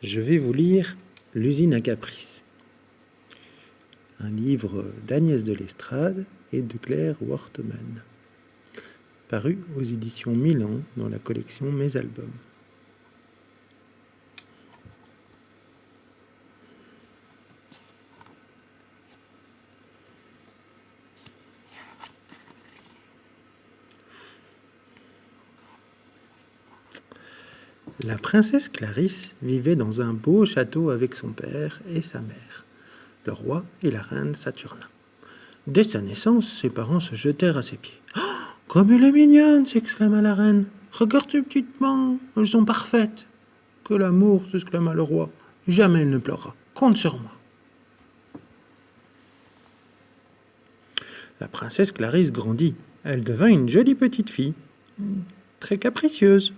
Je vais vous lire L'usine à caprice, un livre d'Agnès de Lestrade et de Claire Wortmann, paru aux éditions Milan dans la collection Mes Albums. La princesse Clarisse vivait dans un beau château avec son père et sa mère, le roi et la reine Saturnin. Dès sa naissance, ses parents se jetèrent à ses pieds. « Oh, comme elle est mignonne !» s'exclama la reine. « Regarde ces petites mains, elles sont parfaites. »« Que l'amour !» s'exclama le roi. « Jamais elle ne pleurera. Compte sur moi. » La princesse Clarisse grandit. Elle devint une jolie petite fille, très capricieuse.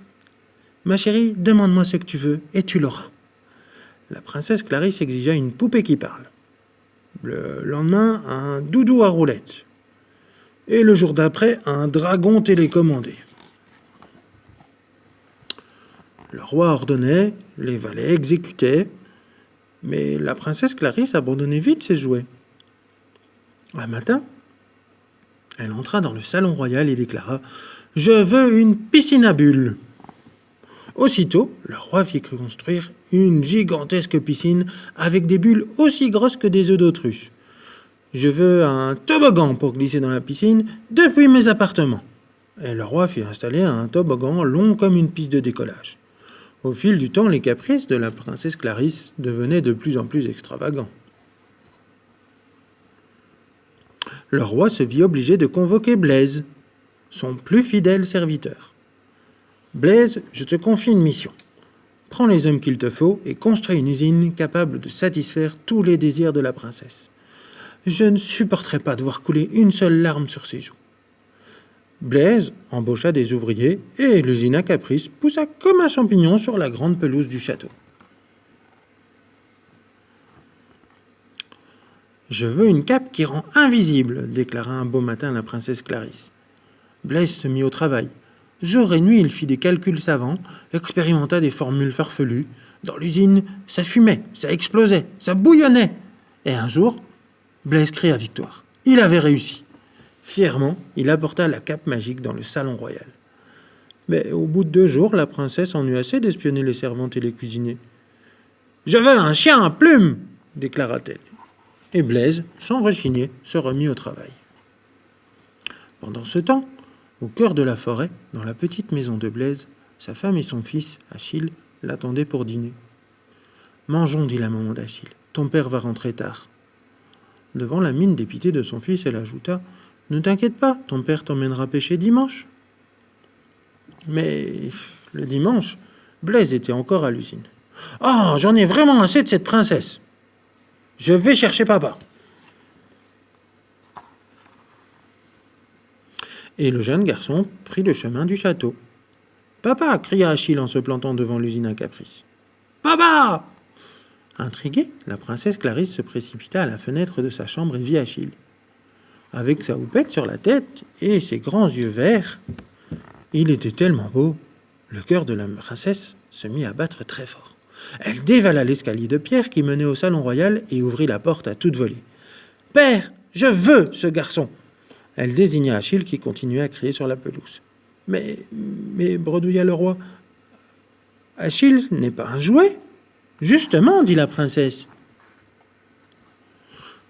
« Ma chérie, demande-moi ce que tu veux, et tu l'auras. » La princesse Clarisse exigea une poupée qui parle. Le lendemain, un doudou à roulettes. Et le jour d'après, un dragon télécommandé. Le roi ordonnait, les valets exécutaient, mais la princesse Clarisse abandonnait vite ses jouets. Un matin, elle entra dans le salon royal et déclara « Je veux une piscine à bulles !» Aussitôt, le roi fit construire une gigantesque piscine avec des bulles aussi grosses que des œufs d'autruche. « Je veux un toboggan pour glisser dans la piscine depuis mes appartements. » Et le roi fit installer un toboggan long comme une piste de décollage. Au fil du temps, les caprices de la princesse Clarisse devenaient de plus en plus extravagants. Le roi se vit obligé de convoquer Blaise, son plus fidèle serviteur. « Blaise, je te confie une mission. Prends les hommes qu'il te faut et construis une usine capable de satisfaire tous les désirs de la princesse. Je ne supporterai pas de voir couler une seule larme sur ses joues. » Blaise embaucha des ouvriers et l'usine à caprice poussa comme un champignon sur la grande pelouse du château. « Je veux une cape qui rend invisible, » déclara un beau matin la princesse Clarisse. Blaise se mit au travail. Jour et nuit, il fit des calculs savants, expérimenta des formules farfelues. Dans l'usine, ça fumait, ça explosait, ça bouillonnait. Et un jour, Blaise cria victoire. Il avait réussi. Fièrement, il apporta la cape magique dans le salon royal. Mais au bout de 2 jours, la princesse en eut assez d'espionner les servantes et les cuisiniers. « Je veux un chien à plumes !» déclara-t-elle. Et Blaise, sans rechigner, se remit au travail. Pendant ce temps, au cœur de la forêt, dans la petite maison de Blaise, sa femme et son fils, Achille, l'attendaient pour dîner. « Mangeons, dit la maman d'Achille. Ton père va rentrer tard. » Devant la mine dépitée de son fils, elle ajouta « Ne t'inquiète pas, ton père t'emmènera pêcher dimanche. » Mais le dimanche, Blaise était encore à l'usine. « Oh, j'en ai vraiment assez de cette princesse. Je vais chercher papa. » Et le jeune garçon prit le chemin du château. « Papa !» cria Achille en se plantant devant l'usine à caprice. « Papa !» Intriguée, la princesse Clarisse se précipita à la fenêtre de sa chambre et vit Achille. Avec sa houppette sur la tête et ses grands yeux verts, il était tellement beau. Le cœur de la princesse se mit à battre très fort. Elle dévala l'escalier de pierre qui menait au salon royal et ouvrit la porte à toute volée. « Père, je veux ce garçon !» Elle désigna Achille qui continuait à crier sur la pelouse. « Mais, bredouilla le roi, Achille n'est pas un jouet. »« Justement, dit la princesse. »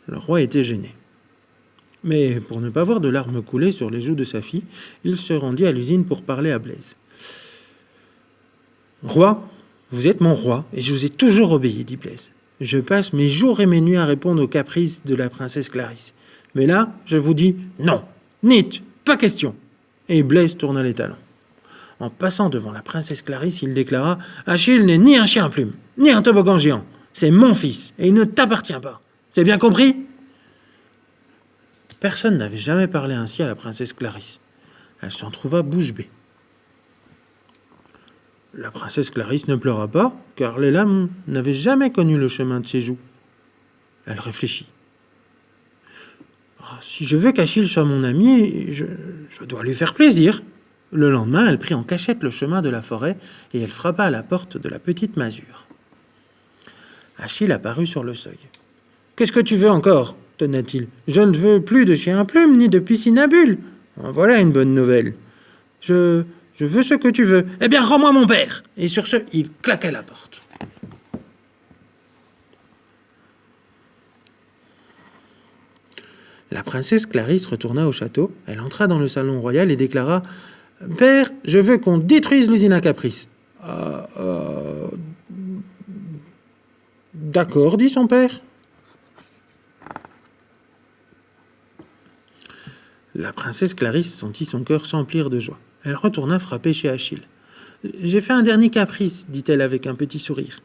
Le roi était gêné. Mais pour ne pas voir de larmes couler sur les joues de sa fille, il se rendit à l'usine pour parler à Blaise. « Roi, vous êtes mon roi et je vous ai toujours obéi, dit Blaise. Je passe mes jours et mes nuits à répondre aux caprices de la princesse Clarisse. Mais là, je vous dis non, niet, pas question. » Et Blaise tourna les talons. En passant devant la princesse Clarisse, il déclara « Achille n'est ni un chien à plumes, ni un toboggan géant. C'est mon fils et il ne t'appartient pas. C'est bien compris ?» Personne n'avait jamais parlé ainsi à la princesse Clarisse. Elle s'en trouva bouche bée. La princesse Clarisse ne pleura pas, car les larmes n'avaient jamais connu le chemin de ses joues. Elle réfléchit. « Si je veux qu'Achille soit mon ami, je dois lui faire plaisir. » Le lendemain, elle prit en cachette le chemin de la forêt et elle frappa à la porte de la petite masure. Achille apparut sur le seuil. « Qu'est-ce que tu veux encore ?» tonna-t-il. « Je ne veux plus de chien à plume ni de piscine à bulles. Voilà une bonne nouvelle. Je veux ce que tu veux. Eh bien, rends-moi mon père !» Et sur ce, il claqua la porte. La princesse Clarisse retourna au château. Elle entra dans le salon royal et déclara « Père, je veux qu'on détruise l'usine à caprice. » D'accord, dit son père. La princesse Clarisse sentit son cœur s'emplir de joie. Elle retourna frapper chez Achille. « J'ai fait un dernier caprice, dit-elle avec un petit sourire.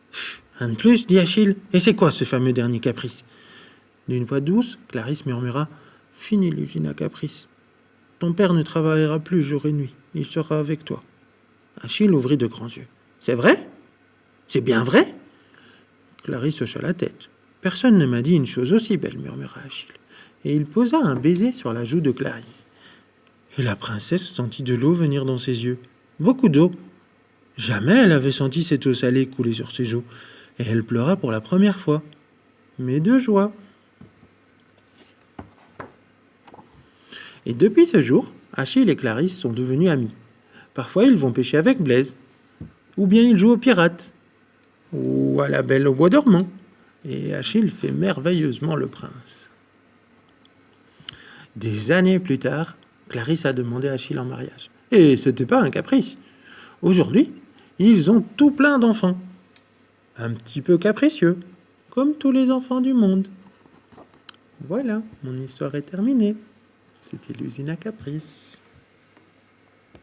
« Un de plus, dit Achille. Et c'est quoi ce fameux dernier caprice ?» D'une voix douce, Clarisse murmura « Fini l'usine à caprice. Ton père ne travaillera plus jour et nuit. Il sera avec toi. » Achille ouvrit de grands yeux. « C'est vrai ? C'est bien vrai ?» Clarisse hocha la tête. « Personne ne m'a dit une chose aussi belle, murmura Achille. » Et il posa un baiser sur la joue de Clarisse. Et la princesse sentit de l'eau venir dans ses yeux. Beaucoup d'eau. Jamais elle avait senti cette eau salée couler sur ses joues. Et elle pleura pour la première fois. Mais de joie. Et depuis ce jour, Achille et Clarisse sont devenus amis. Parfois, ils vont pêcher avec Blaise. Ou bien ils jouent aux pirates. Ou à la Belle au bois dormant. Et Achille fait merveilleusement le prince. Des années plus tard, Clarisse a demandé Achille en mariage. Et c'était pas un caprice. Aujourd'hui, ils ont tout plein d'enfants. Un petit peu capricieux, comme tous les enfants du monde. Voilà, mon histoire est terminée. C'était l'usine à caprice.